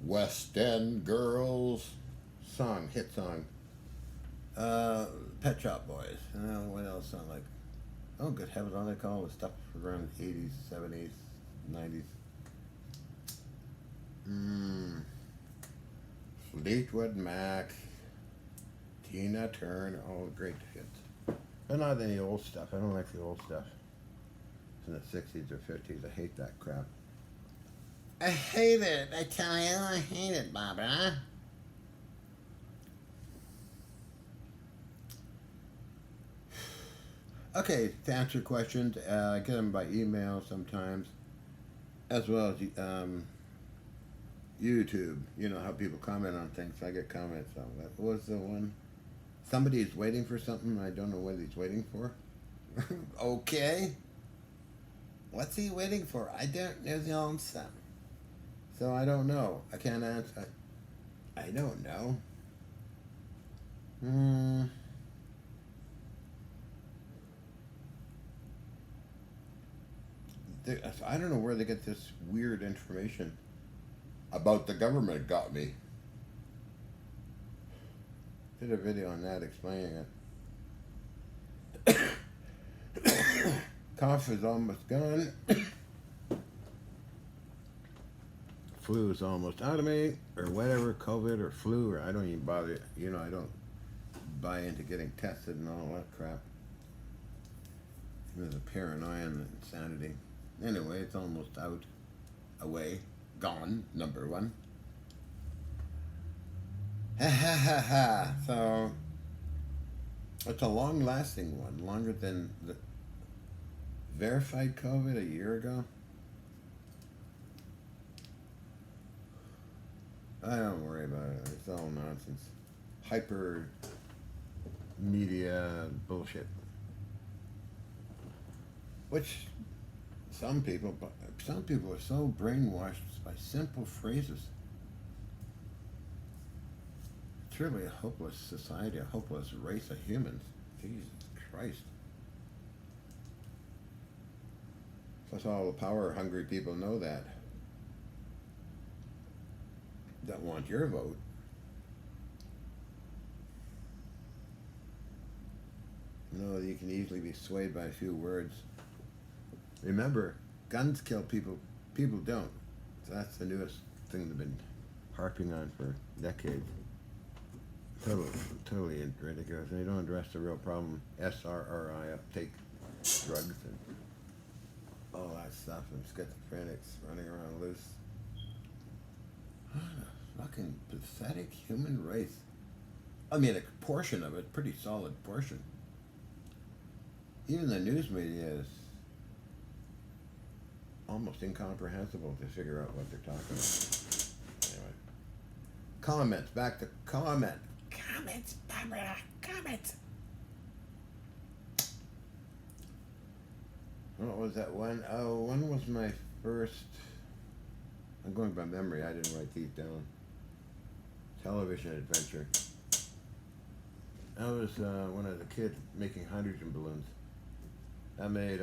West End Girls song, hit song. Pet Shop Boys. What else sound like? Oh, good heavens, all they call the stuff around 80s, 70s, 90s. Mm, Fleetwood Mac, Tina Turner, all great hits. But not any old stuff. I don't like the old stuff. It's in the 60s or 50s. I hate that crap. I hate it. I tell you, I hate it, Barbara. Okay, to answer questions, I get them by email sometimes, as well as YouTube. You know how people comment on things. I get comments on that. What was the one? Somebody's waiting for something. I don't know what he's waiting for. Okay. What's he waiting for? I don't know the answer. So I don't know. I can't answer. I don't know. Hmm. I don't know where they get this weird information about the government. Got me. Did a video on that explaining it. Cough is almost gone. Flu is almost out of me, or whatever, COVID or flu, or I don't even bother. You know, I don't buy into getting tested and all that crap. There's a paranoia and insanity. Anyway, it's almost out, away, gone, number one. Ha ha ha ha. So, it's a long-lasting one, longer than the verified COVID a year ago. I don't worry about it. It's all nonsense. Hyper media bullshit. Which some people are so brainwashed by simple phrases. It's really a hopeless society, a hopeless race of humans. Jesus Christ. Plus all the power-hungry people know that want your vote. No, you can easily be swayed by a few words. Remember, guns kill people, people don't. So that's the newest thing they've been harping on for decades. Totally ridiculous. And they don't address the real problem, SRRI, uptake drugs and all that stuff, and schizophrenics running around loose. What a fucking pathetic human race. I mean, a portion of it, pretty solid portion. Even the news media is almost incomprehensible to figure out what they're talking about. Anyway. Comments, back to comment. Comments, Barbara, comments. What was that one? Oh, one was my first, I'm going by memory, I didn't write these down. Television adventure. I was one of the kids making hydrogen balloons. I made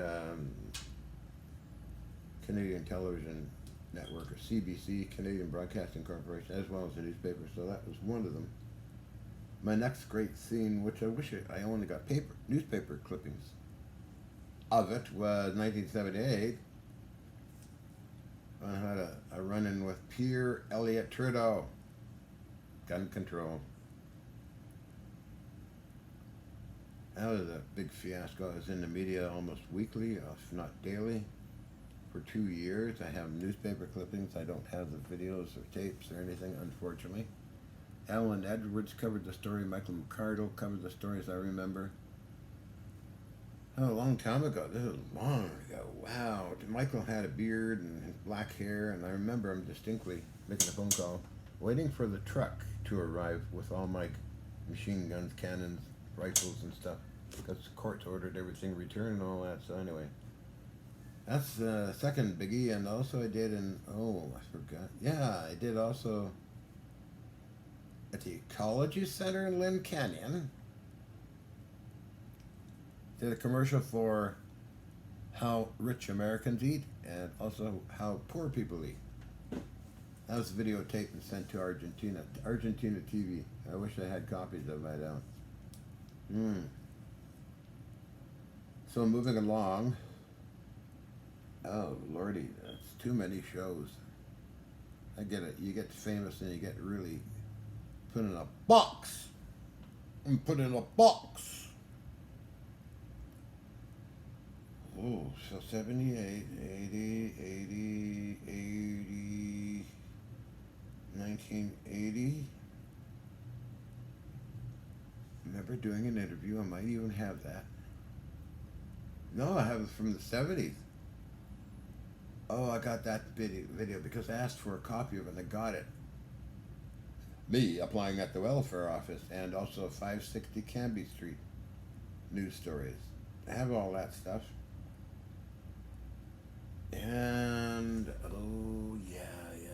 Canadian Television Network, or CBC, Canadian Broadcasting Corporation, as well as a newspaper, so that was one of them. My next great scene, which I wish I only got newspaper clippings of it, was 1978. I had a run-in with Pierre Elliott Trudeau, gun control. That was a big fiasco. I was in the media almost weekly, if not daily, for 2 years. I have newspaper clippings. I don't have the videos or tapes or anything, unfortunately. Alan Edwards covered the story. Michael McCardle covered the story, as I remember. Oh, a long time ago. This is long ago. Wow. Michael had a beard and black hair, and I remember him distinctly making a phone call, waiting for the truck to arrive with all my machine guns, cannons, rifles, and stuff, because the courts ordered everything returned and all that. So anyway, that's the second biggie. And also I did I forgot. Yeah, I did also at the Ecology Center in Lynn Canyon. Did a commercial for how rich Americans eat and also how poor people eat. That was videotaped and sent to Argentina. Argentina TV. I wish I had copies of it. I don't. So moving along. Oh lordy, that's too many shows. I get it. You get famous and you get really put in a box. And put in a box. Oh, so 78, 80, 80, 80, 1980. Remember doing an interview? I might even have that. No, I have it from the 70s. Oh, I got that video because I asked for a copy of it and I got it. Me applying at the welfare office and also 560 Canby Street news stories. I have all that stuff. And oh yeah,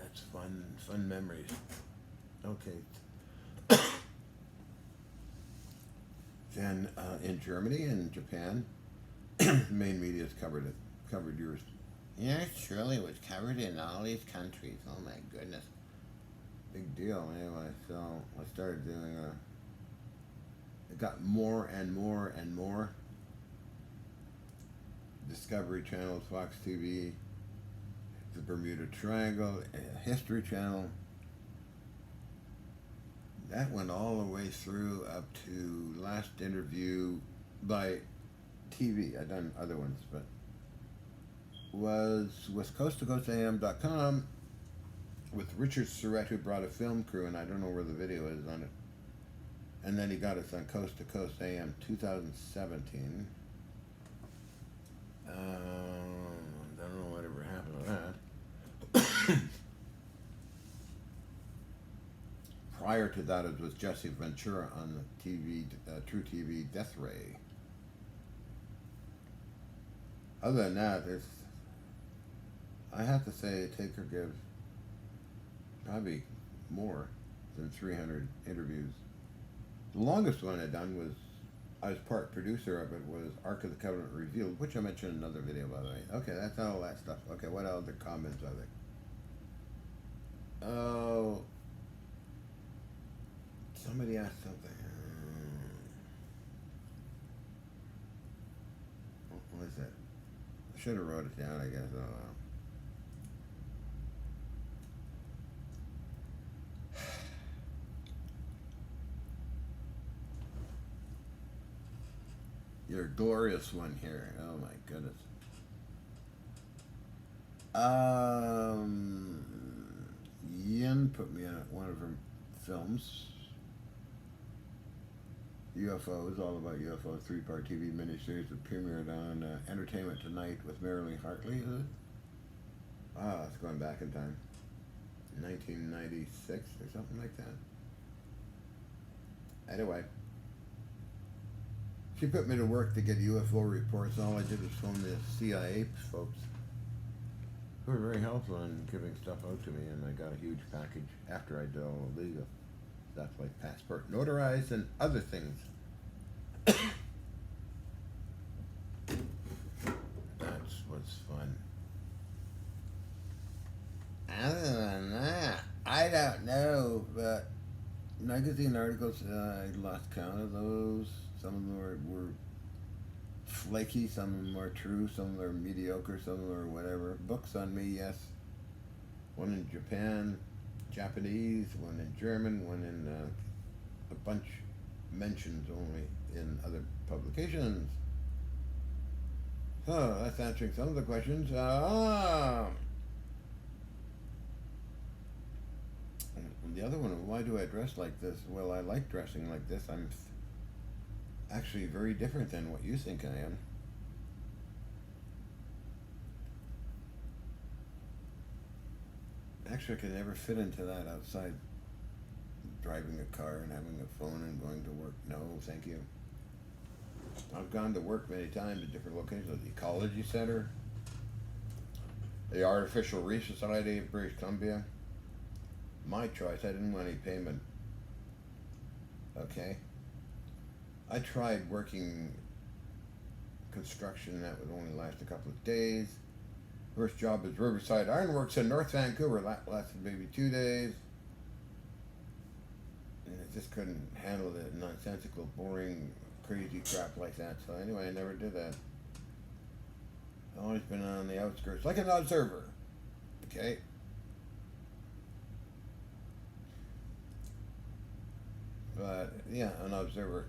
it's fun memories. Okay. Then in Germany and Japan, main media's covered it. Covered yours. Yeah, surely it was covered in all these countries. Oh my goodness. Big deal. Anyway, so I started doing it got more and more and more. Discovery Channel, Fox TV, the Bermuda Triangle, History Channel. That went all the way through up to last interview by TV. I've done other ones, but was with coasttocoastam.com with Richard Surrett, who brought a film crew, and I don't know where the video is on it. And then he got us on Coast to Coast AM 2017. I don't know whatever happened to that. Prior to that, it was Jesse Ventura on the TV, True TV Death Ray. Other than that, I have to say, take or give, probably more than 300 interviews. The longest one I'd done was, I was part producer of it, was Ark of the Covenant Revealed, which I mentioned in another video, by the way. Okay, that's all that stuff. Okay, what other comments are there? Oh, somebody asked something. What is that? I should have wrote it down, I guess. I don't know. Your glorious one here. Oh my goodness. Yin put me in one of her films. UFOs, all about UFOs, 3-part TV miniseries that premiered on Entertainment Tonight with Marilyn Hartley, is it? Ah, it's going back in time. 1996 or something like that. Anyway. She put me to work to get UFO reports. All I did was phone the CIA folks, who were very helpful in giving stuff out to me, and I got a huge package after I did all the legal stuff like passport notarized and other things. That was fun. Other than that, I don't know, but magazine articles, I lost count of those. Some of them were flaky, some of them are true, some of them are mediocre, some of them are whatever. Books on me, yes. One in Japan, Japanese, one in German, one in a bunch mentions only in other publications. So that's answering some of the questions. The other one, why do I dress like this? Well, I like dressing like this. I'm actually very different than what you think I am. Actually, I could never fit into that outside driving a car and having a phone and going to work. No, thank you. I've gone to work many times at different locations, the Ecology Center, the Artificial Reef Society of British Columbia. My choice, I didn't want any payment. Okay? I tried working construction that would only last a couple of days. First job is Riverside Ironworks in North Vancouver. Lasted maybe 2 days. And I just couldn't handle the nonsensical, boring, crazy crap like that. So anyway, I never did that. I've always been on the outskirts, like an observer. Okay? But, yeah, an observer.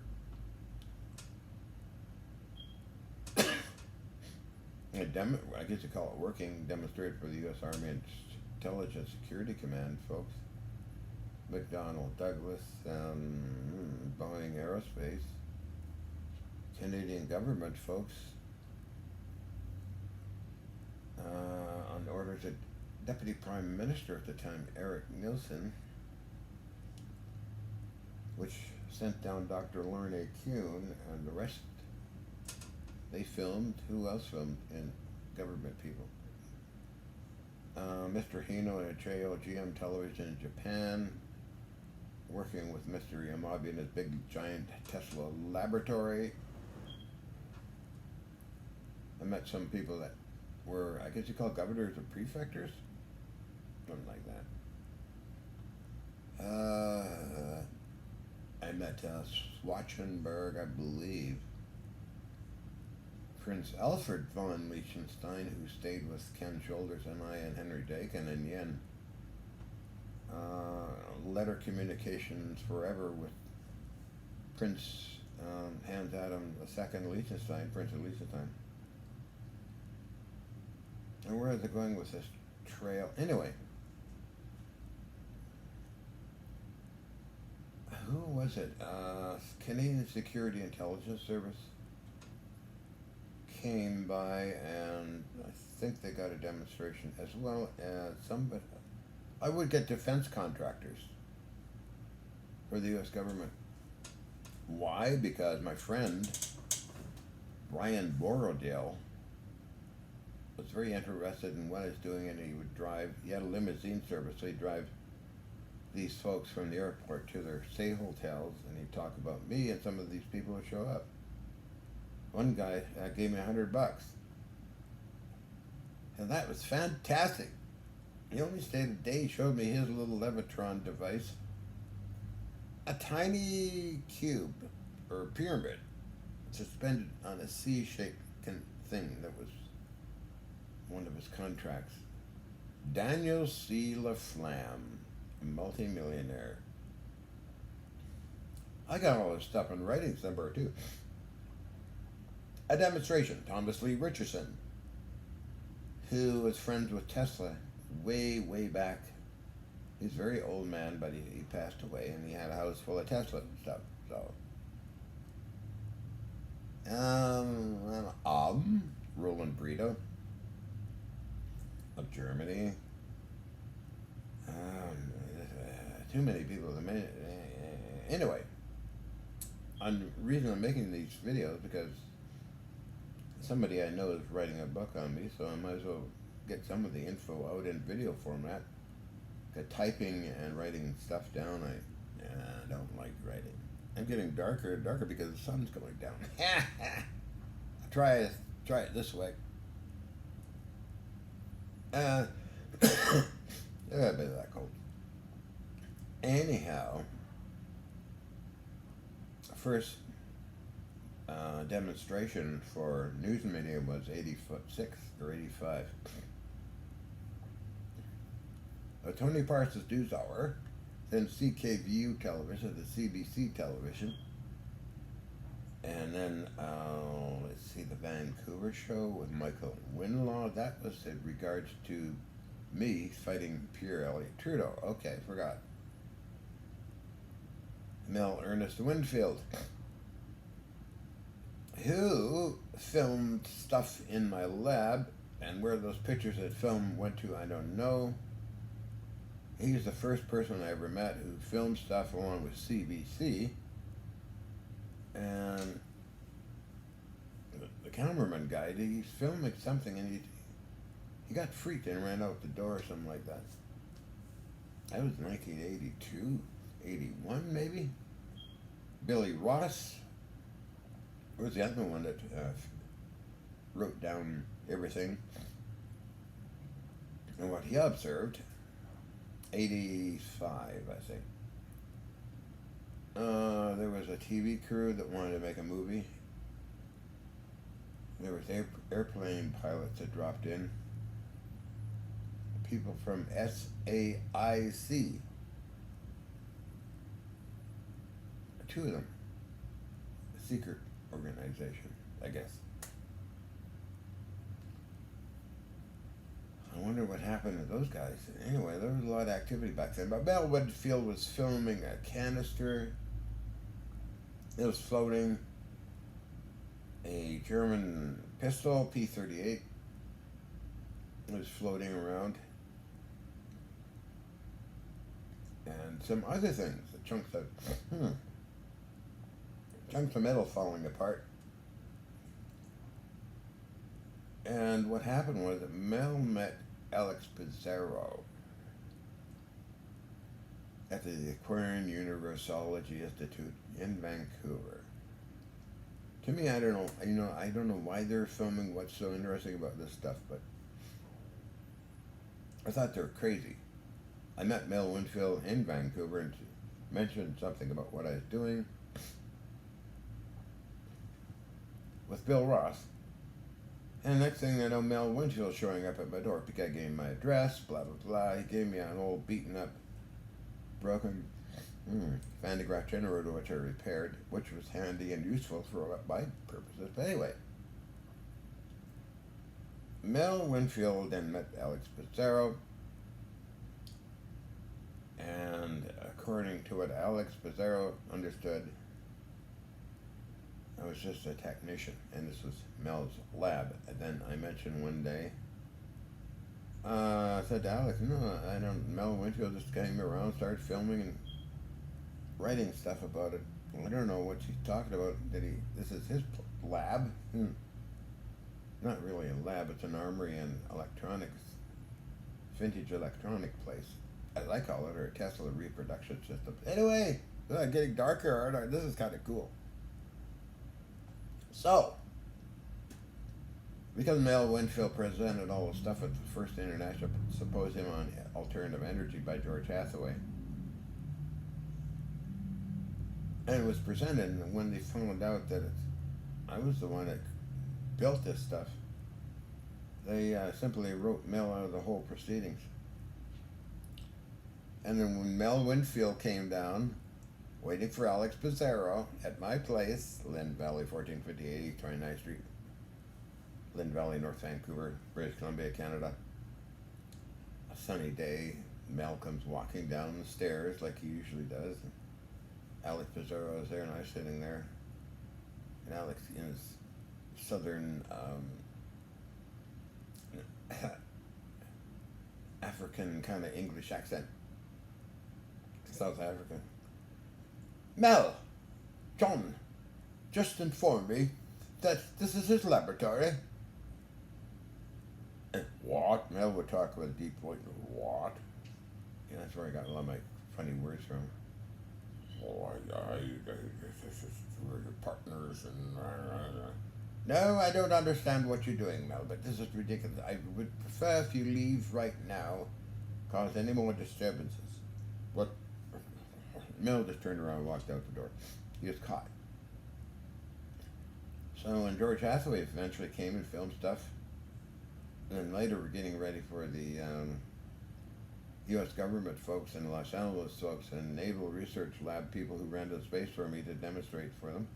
I guess you call it working, demonstrated for the U.S. Army Intelligence Security Command, folks. McDonnell Douglas, Boeing Aerospace, Canadian government, folks. On orders of Deputy Prime Minister at the time, Eric Nielsen, which sent down Dr. Lorne Kuhn and the rest. They filmed. Who else filmed? And government people. Mr. Hino at JOGM Television in Japan, working with Mr. Yamabe in his big giant Tesla laboratory. I met some people that were, I guess you call governors or prefectors? Something like that. I met Schwarzenberg, I believe. Prince Alfred von Liechtenstein, who stayed with Ken Shoulders and I and Henry Dakin in Yen. Letter communications forever with Prince Hans Adam II Liechtenstein, Prince of Liechtenstein. And where is it going with this trail? Anyway. Who was it? Canadian Security Intelligence Service came by, and I think they got a demonstration, as well as somebody. I would get defense contractors for the U.S. government. Why? Because my friend Brian Borodale was very interested in what I was doing, and he would drive. He had a limousine service, so he'd drive these folks from the airport to their stay hotels, and he'd talk about me, and some of these people would show up. One guy gave me $100, and that was fantastic. He only stayed a day. He showed me his little Levitron device, a tiny cube or pyramid suspended on a C-shaped thing that was one of his contracts. Daniel C. LaFlamme, a multimillionaire. I got all this stuff in writing somewhere too. A demonstration. Thomas Lee Richardson, who was friends with Tesla way, way back. He's a very old man, but he passed away, and he had a house full of Tesla stuff. So, Roland Brito of Germany. Too many people. Anyway, the reason I'm making these videos because somebody I know is writing a book on me, so I might as well get some of the info out in video format. Typing and writing stuff down, I don't like writing. I'm getting darker and darker because the sun's going down. Try it this way. It would be that cold. Anyhow, first demonstration for news media was 86 or 85. Tony Parsons News Hour, then CKVU Television, the CBC Television, and then let's see, the Vancouver show with Michael Winlaw. That was in regards to me fighting Pierre Elliott Trudeau. Okay, forgot. Mel Ernest Winfield, who filmed stuff in my lab, and where those pictures of film went to, I don't know. He's the first person I ever met who filmed stuff along with CBC. And the cameraman guy, he's filming something, and he got freaked and ran out the door or something like that. That was 1982, 81 maybe? Billy Ross was the other one that wrote down everything. And what he observed, 85, I think. There was a TV crew that wanted to make a movie. There was airplane pilots that dropped in. People from SAIC. Two of them. A secret organization, I guess. I wonder what happened to those guys. Anyway, there was a lot of activity back then. But Mel Winfield was filming a canister. It was floating a German pistol, P-38. It was floating around. And some other things, the chunks of metal falling apart. And what happened was that Mel met Alex Pizarro at the Aquarian Universology Institute in Vancouver. To me, I don't know. I don't know why they're filming what's so interesting about this stuff, but I thought they were crazy. I met Mel Winfield in Vancouver and mentioned something about what I was doing with Bill Ross. And the next thing I know, Mel Winfield showing up at my door because I gave him my address, blah, blah, blah. He gave me an old beaten up, broken Van de Graaff generator, which I repaired, which was handy and useful for my purposes. But anyway, Mel Winfield then met Alex Pizarro. And according to what Alex Pizarro understood, I was just a technician, and this was Mel's lab. And then I mentioned one day, I said to Alex, no, I don't. Mel Winfield just came around, started filming and writing stuff about it. I don't know what she's talking about. This is his lab? Not really a lab, it's an armory and electronics, vintage electronic place, as I call it, or a Tesla reproduction system. Anyway, getting darker. This is kind of cool. So, because Mel Winfield presented all the stuff at the first International Symposium on Alternative Energy by George Hathaway, and it was presented, and when they found out that I was the one that built this stuff, they simply wrote Mel out of the whole proceedings. And then when Mel Winfield came down, waiting for Alex Pizarro at my place, Lynn Valley, 1458 29th Street, Lynn Valley, North Vancouver, British Columbia, Canada. A sunny day, Mel comes walking down the stairs like he usually does. Alex Pizarro is there, and I was sitting there. And Alex, in his southern African kind of English accent, South African. Mel, John, just informed me that this is his laboratory. What? Mel would talk with a deep voice. What? Yeah, that's where I got a lot of my funny words from. Oh, this is we're your partners and. No, I don't understand what you're doing, Mel, but this is ridiculous. I would prefer if you leave right now, cause any more disturbances. What? Mel just turned around and walked out the door. He was caught. So when George Hathaway eventually came and filmed stuff, and then later we're getting ready for the U.S. government folks and Los Angeles folks and Naval Research Lab people who rented space for me to demonstrate for them,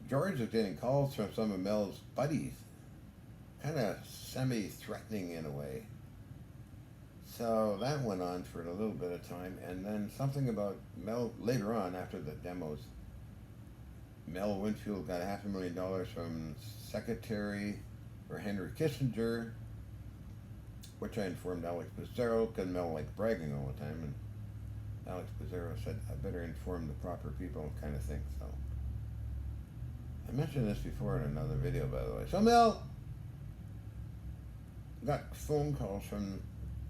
George was getting calls from some of Mel's buddies, kind of semi-threatening in a way. So that went on for a little bit of time, and then something about Mel, later on after the demos, Mel Winfield got $500,000 from Secretary for Henry Kissinger, which I informed Alex Pizarro, because Mel liked bragging all the time, and Alex Pizarro said, I better inform the proper people, kind of thing. So I mentioned this before in another video, by the way. So Mel got phone calls from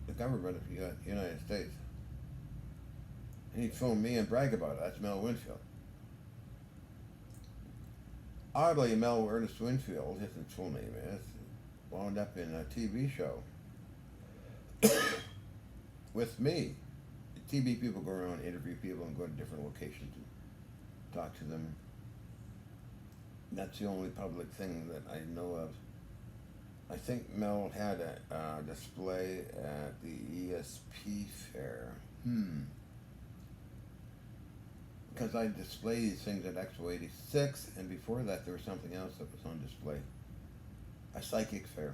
the government of the United States. And he'd phone me and brag about it. That's Mel Winfield. Oddly, Mel Ernest Winfield, his full name is, wound up in a TV show With me, TV people go around, interview people, and go to different locations and talk to them. That's the only public thing that I know of. I think Mel had a display at the ESP fair. Because I display these things at Expo 86, and before that there was something else that was on display. A psychic fair.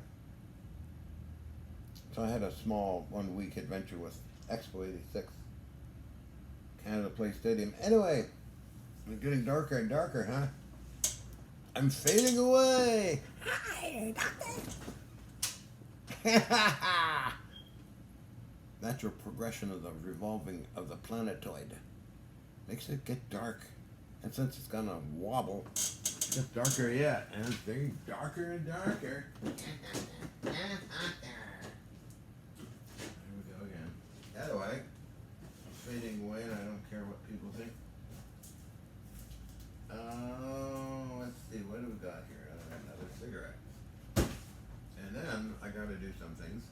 So I had a small 1 week adventure with Expo 86. Canada Place Stadium. Anyway, it's getting darker and darker, huh? I'm fading away! Hi, doctor! Natural progression of the revolving of the planetoid. Makes it get dark. And since it's gonna wobble, it gets darker yet. And it's getting darker and darker. There we go again. Anyway, I'm fading away and I don't care what people think. Let's see, what do we got here? Another cigarette. And then I gotta do some things.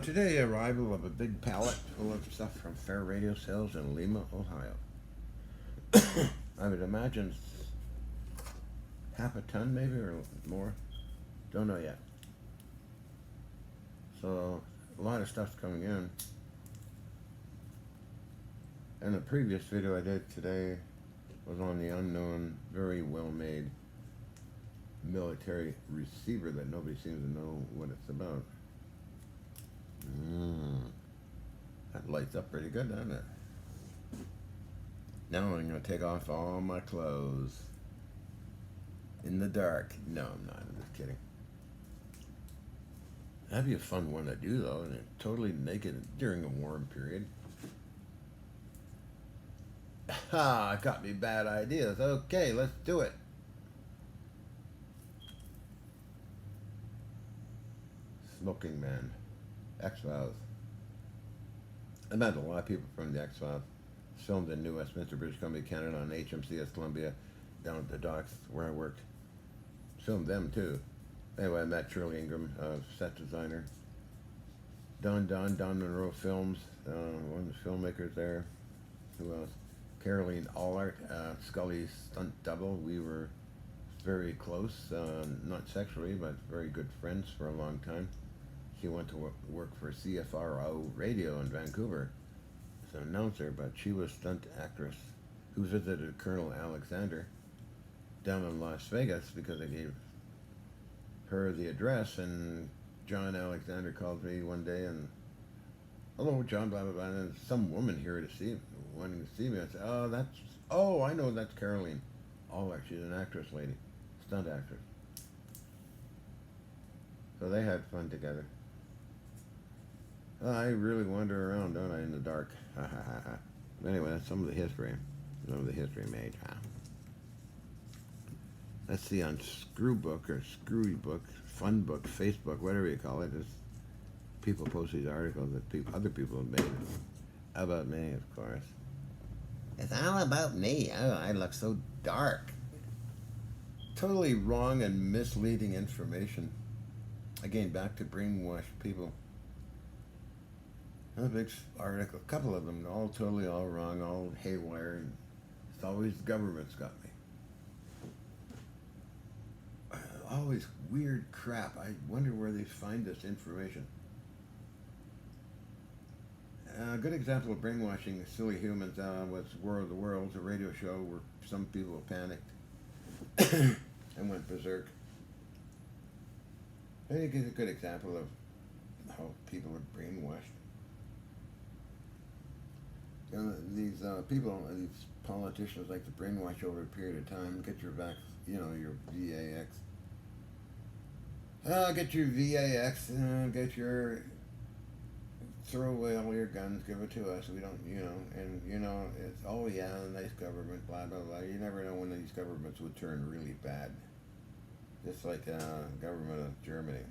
Today, arrival of a big pallet full of stuff from Fair Radio Sales in Lima, Ohio. I would imagine half a ton maybe or more. Don't know yet. So a lot of stuff's coming in. And the previous video I did today was on the unknown, very well made military receiver that nobody seems to know what it's about. That lights up pretty good, doesn't it? Now I'm going to take off all my clothes in the dark. No, I'm not. I'm just kidding. That'd be a fun one to do, though, and totally naked during a warm period. Ha! Got me bad ideas. Okay, let's do it. Smoking Man. X-Files. I met a lot of people from the X-Files. Filmed in New Westminster, British Columbia, Canada on HMCS Columbia down at the docks where I worked. Filmed them too. Anyway, I met Shirley Ingram, set designer. Don Monroe Films, one of the filmmakers there. Who else? Caroline Allard, Scully's stunt double. We were very close, not sexually, but very good friends for a long time. She went to work for CFRO Radio in Vancouver as an announcer, but she was stunt actress who visited Colonel Alexander down in Las Vegas because they gave her the address, and John Alexander called me one day and, hello, John, blah, blah, blah, and some woman here to see, wanting to see me. I said, I know, that's Caroline Allard. She's an actress lady, stunt actress. So they had fun together. I really wander around, don't I, in the dark. Anyway, that's some of the history. Some of the history made. Let's see, on Screwbook or Screwybook, Funbook, Facebook, whatever you call it, just people post these articles that other people have made about me, of course. It's all about me. Oh, I look so dark. Totally wrong and misleading information. Again, back to brainwashed people. A big article, a couple of them, all totally all wrong, all haywire, and it's always the government's got me. Always weird crap. I wonder where they find this information. A good example of brainwashing silly humans was War of the Worlds, a radio show where some people panicked and went berserk. I think it's a good example of how people are brainwashed. These people, these politicians like to brainwash over a period of time. Get your your VAX. Get your VAX, throw away all your guns, give it to us. We don't, it's, oh yeah, nice government, blah, blah, blah. You never know when these governments would turn really bad. Just like government of Germany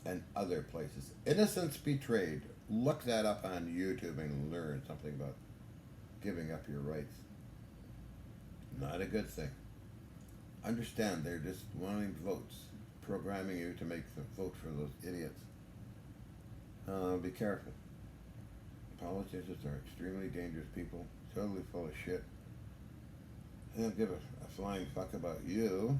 and other places. Innocence Betrayed. Look that up on YouTube and learn something about giving up your rights. Not a good thing. Understand, they're just wanting votes. programming you to make them vote for those idiots. Be careful. Politicians are extremely dangerous people, totally full of shit. They don't give a flying fuck about you.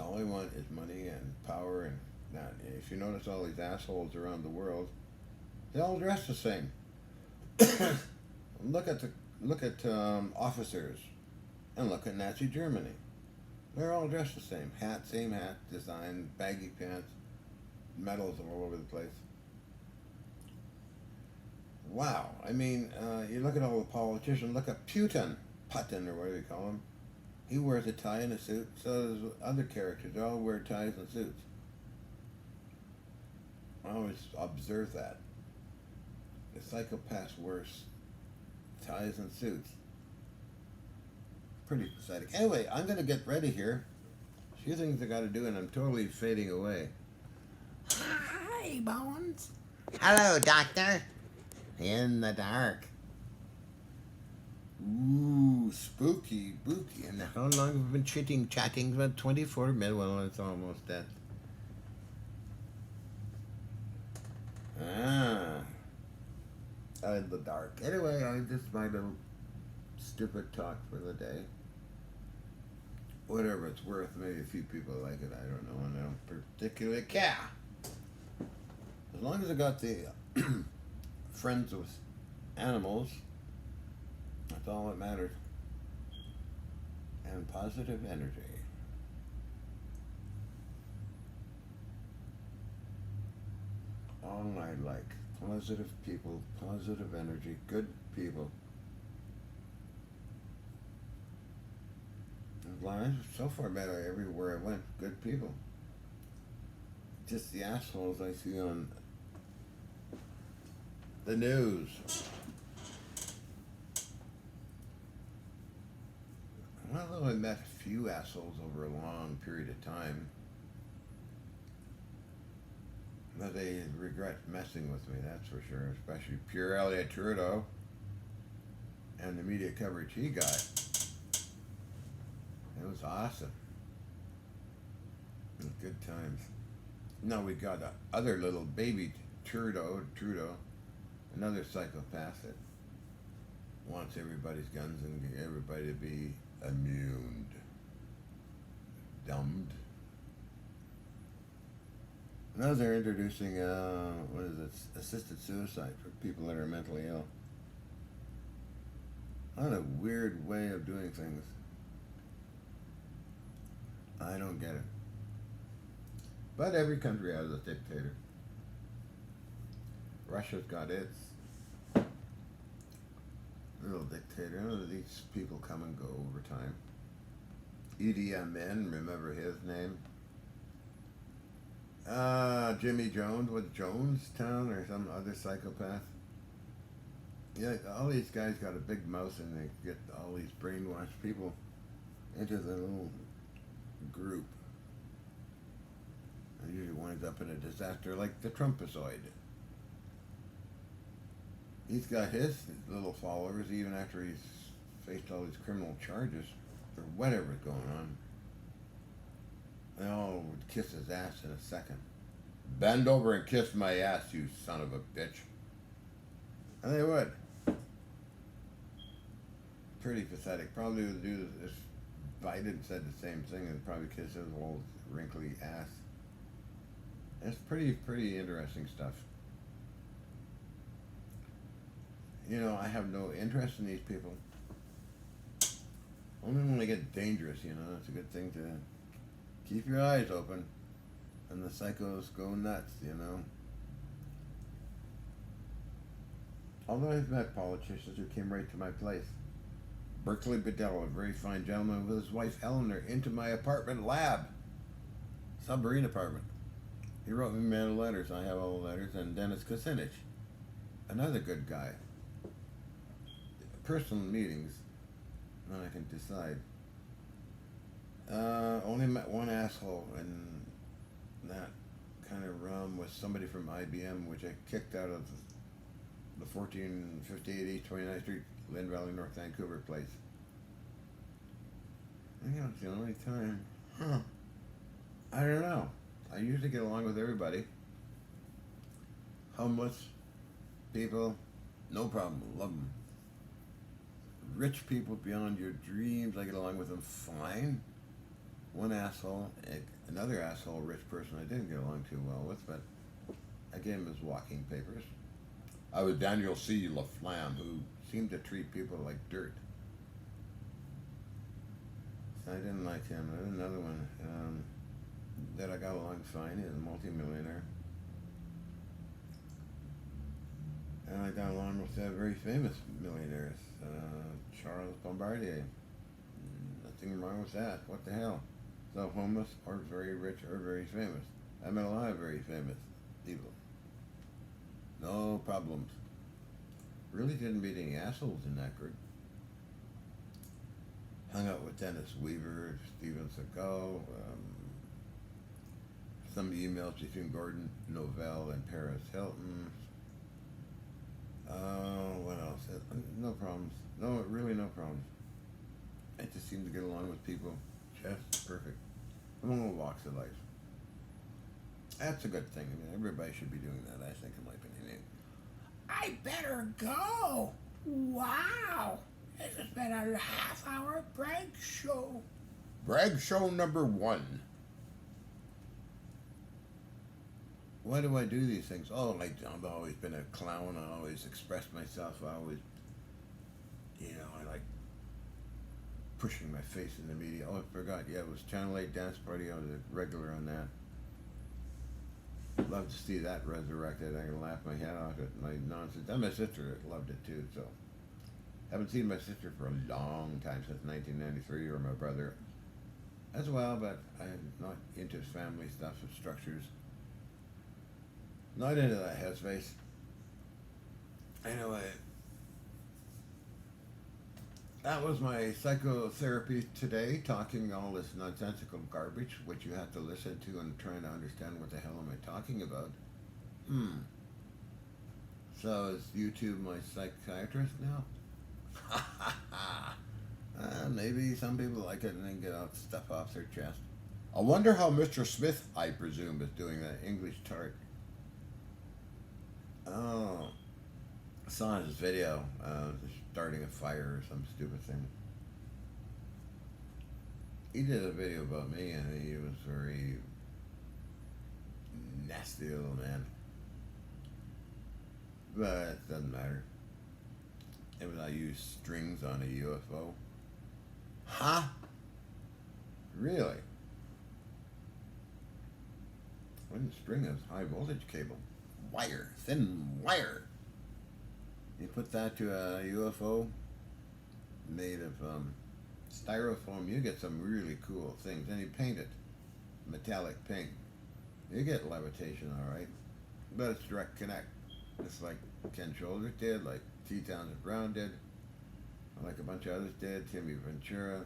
All they want is money and power and that. If you notice all these assholes around the world, they all dress the same. look at officers, and look at Nazi Germany. They're all dressed the same. Same hat design, baggy pants, medals all over the place. Wow. I mean, you look at all the politicians. Look at Putin or whatever you call him. He wears a tie and a suit. So does other characters. They all wear ties and suits. I always observe that. The psychopaths wear ties and suits. Pretty pathetic. Anyway, I'm going to get ready here. A few things I got to do, and I'm totally fading away. Hi, Bones. Hello, Doctor. In the dark. Ooh, spooky, booky. And how long have we been chatting? About 24 minutes. Well, it's almost that. In the dark. Anyway, just my little stupid talk for the day. Whatever it's worth. Maybe a few people like it. I don't know. And I don't particularly care. As long as I got the friends with animals, that's all that matters. And positive energy. All I like. Positive people, positive energy, good people. So far better everywhere I went. Good people. Just the assholes I see on the news. Although I met a few assholes over a long period of time, but they regret messing with me, that's for sure. Especially Pierre Elliott Trudeau and the media coverage he got. It was awesome. It was good times. Now we got other little baby Trudeau, another psychopath that wants everybody's guns and everybody to be immune, dumbed. Now they're introducing, assisted suicide for people that are mentally ill. What a weird way of doing things. I don't get it. But every country has a dictator. Russia's got its little dictator. These people come and go over time. Idi Amin, remember his name? Jimmy Jones, with Jonestown or some other psychopath. Yeah, all these guys got a big mouth and they get all these brainwashed people into the little group. And usually winds up in a disaster like the Trumpisoid. He's got his little followers even after he's faced all these criminal charges or whatever's going on. They all would kiss his ass in a second. Bend over and kiss my ass, you son of a bitch. And they would. Pretty pathetic. Probably would do this. Biden said the same thing and probably kiss his old wrinkly ass. It's pretty interesting stuff. You know, I have no interest in these people. Only when they get dangerous, you know, it's a good thing to keep your eyes open. And the psychos go nuts, you know. Although I've met politicians who came right to my place. Berkeley Bedell, a very fine gentleman with his wife Eleanor, into my apartment lab. Submarine apartment. He wrote me many letters. I have all the letters. And Dennis Kucinich, another good guy. Personal meetings, then I can decide. Only met one asshole, and that kind of realm was somebody from IBM, which I kicked out of the 1458 East 29th Street, Lynn Valley, North Vancouver place. I think that was the only time. I don't know. I usually get along with everybody. Homeless people, no problem. Love them. Rich people beyond your dreams, I get along with them fine. One asshole, another asshole rich person I didn't get along too well with, but I gave him his walking papers. I was Daniel C. LaFlamme, who seemed to treat people like dirt. So I didn't like him. There's another one that I got along fine. He's a multimillionaire. And I got along with very famous millionaires. Charles Bombardier. Nothing wrong with that. What the hell? So homeless or very rich or very famous. I met a lot of very famous people. No problems. Really didn't meet any assholes in that group. Hung out with Dennis Weaver, Steven Seagal, some emails between Gordon Novell and Paris Hilton. What else? No problems. No, really no problems. I just seem to get along with people just perfect. From all walks of life. That's a good thing. I mean, everybody should be doing that, I think, in my opinion. I better go. Wow. This has been a half-hour Bragg show. Bragg show number 1. Why do I do these things? Oh, like I've always been a clown. I always express myself. I always, I like pushing my face in the media. Oh, I forgot. Yeah, it was Channel 8 Dance Party. I was a regular on that. Love to see that resurrected. I can laugh my head off at my nonsense. And my sister loved it too, so. Haven't seen my sister for a long time, since 1993, or my brother as well, but I'm not into family stuff and structures. Not into that headspace. Anyway, that was my psychotherapy today, talking all this nonsensical garbage, which you have to listen to and trying to understand what the hell am I talking about. So is YouTube my psychiatrist now? Maybe some people like it and then get out stuff off their chest. I wonder how Mr. Smith, I presume, is doing that English tart. Oh, I saw his video, starting a fire or some stupid thing. He did a video about me, and he was very nasty little man. But it doesn't matter. It was I used strings on a UFO. Huh? Really? Wasn't string, it was high voltage cable. Wire, thin wire. You put that to a UFO made of styrofoam, you get some really cool things. And you paint it metallic pink. You get levitation, alright. But it's direct connect. Just like Ken Shoulders did, like T. Townsend Brown did, like a bunch of others did, Timmy Ventura.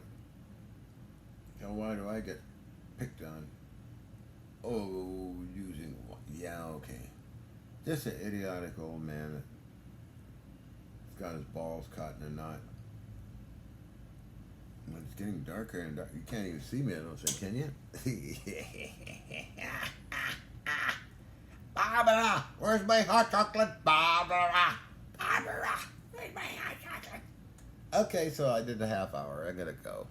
So why do I get picked on? Oh, using what? Yeah, okay. Just an idiotic old man that's got his balls caught in a knot. When it's getting darker and darker, you can't even see me, I don't think, can you? Barbara, where's my hot chocolate? Barbara, Barbara, where's my hot chocolate? Okay, so I did a half hour. I gotta go.